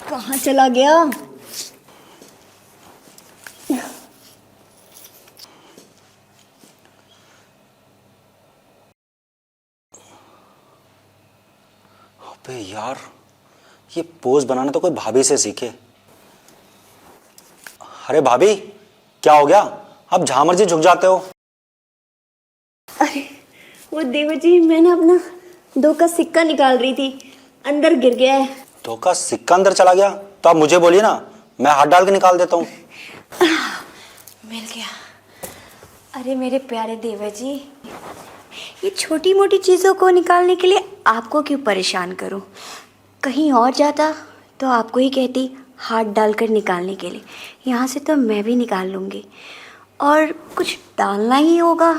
कहाँ चला गया? अबे यार, ये पोज बनाना तो कोई भाभी से सीखे। अरे भाभी, क्या हो गया? आप जहां मर्जी झुक जाते हो। अरे वो देवर जी, मैं ना अपना 2 का सिक्का निकाल रही थी, अंदर गिर गया है। 2 का सिक्का अंदर चला गया तो आप मुझे बोलिए ना, मैं हाथ डाल के निकाल देता हूँ। मिल गया। अरे मेरे प्यारे देवर जी, ये छोटी मोटी चीज़ों को निकालने के लिए आपको क्यों परेशान करूं? कहीं और जाता तो आपको ही कहती हाथ डालकर निकालने के लिए। यहाँ से तो मैं भी निकाल लूँगी, और कुछ डालना ही होगा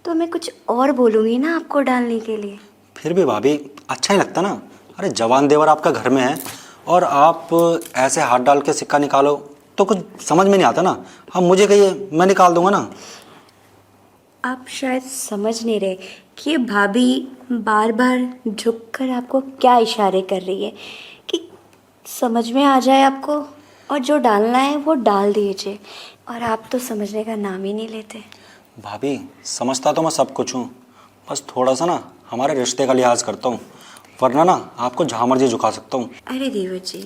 तो मैं कुछ और बोलूँगी ना आपको डालने के लिए। फिर भी भाभी, अच्छा ही लगता ना। अरे जवान देवर आपका घर में है और आप ऐसे हाथ डाल के सिक्का निकालो तो कुछ समझ में नहीं आता ना। आप मुझे कहिए, मैं निकाल दूंगा ना। आप शायद समझ नहीं रहे कि ये भाभी बार बार झुककर आपको क्या इशारे कर रही है कि समझ में आ जाए आपको, और जो डालना है वो डाल दीजिए। और आप तो समझने का नाम ही नहीं लेते। भाभी, समझता तो मैं सब कुछ हूँ, बस थोड़ा सा ना हमारे रिश्ते का लिहाज करता हूँ, वरना ना आपको जहाँ मर्जी झुका सकता हूँ। अरे देवर जी,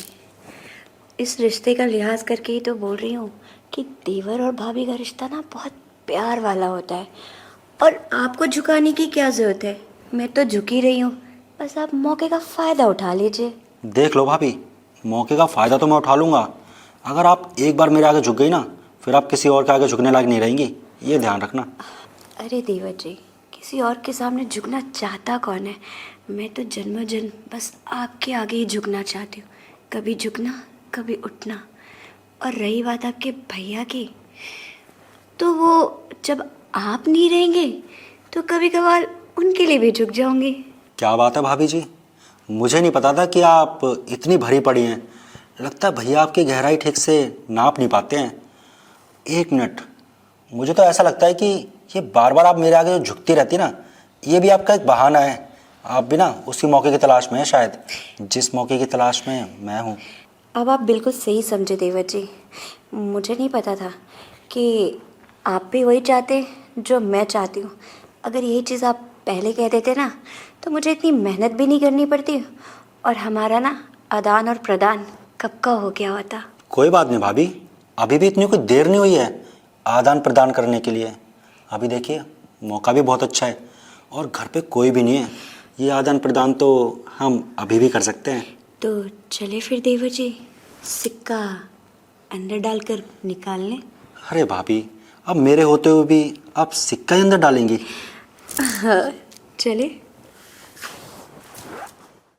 इस रिश्ते का लिहाज करके ही तो बोल रही हूँ कि देवर और भाभी का रिश्ता ना बहुत प्यार वाला होता है, और आपको झुकाने की क्या ज़रूरत है? मैं तो झुक ही रही हूँ, बस आप मौके का फ़ायदा उठा लीजिए। देख लो भाभी, मौके का फ़ायदा तो मैं उठा लूँगा। अगर आप एक बार मेरे आगे झुक गई ना, फिर आप किसी और के आगे झुकने लायक नहीं रहेंगी, ये ध्यान रखना। अरे देवर जी, किसी और के सामने झुकना चाहता कौन है? मैं तो जन्मों जन्म बस आपके आगे ही झुकना चाहती हूँ। कभी झुकना, कभी उठना। और रही बात आपके भैया की, तो वो जब आप नहीं रहेंगे तो कभी कभार उनके लिए भी झुक जाऊंगी। क्या बात है भाभी जी, मुझे नहीं पता था कि आप इतनी भरी पड़ी हैं। लगता है भैया आपकी गहराई ठीक से नाप नहीं पाते हैं। एक मिनट, मुझे तो ऐसा लगता है कि ये बार बार आप मेरे आगे जो झुकती रहती ना, ये भी आपका एक बहाना है। आप भी ना उसी मौके की तलाश में हैं शायद, जिस मौके की तलाश में मैं हूँ। अब आप बिल्कुल सही समझे देवर जी। मुझे नहीं पता था कि आप भी वही चाहते जो मैं चाहती हूँ। अगर यही चीज़ आप पहले कह देते ना, तो मुझे इतनी मेहनत भी नहीं करनी पड़ती, और हमारा ना आदान और प्रदान कब का हो गया होता। कोई बात नहीं भाभी, अभी भी इतनी कोई देर नहीं हुई है आदान प्रदान करने के लिए। अभी देखिए, मौका भी बहुत अच्छा है और घर पे कोई भी नहीं है। ये आदान प्रदान तो हम अभी भी कर सकते हैं। तो चले फिर देवर जी, सिक्का अंदर डालकर निकाल लें। अरे भाभी, अब मेरे होते हुए भी आप सिक्का ही अंदर डालेंगी? हाँ, चले।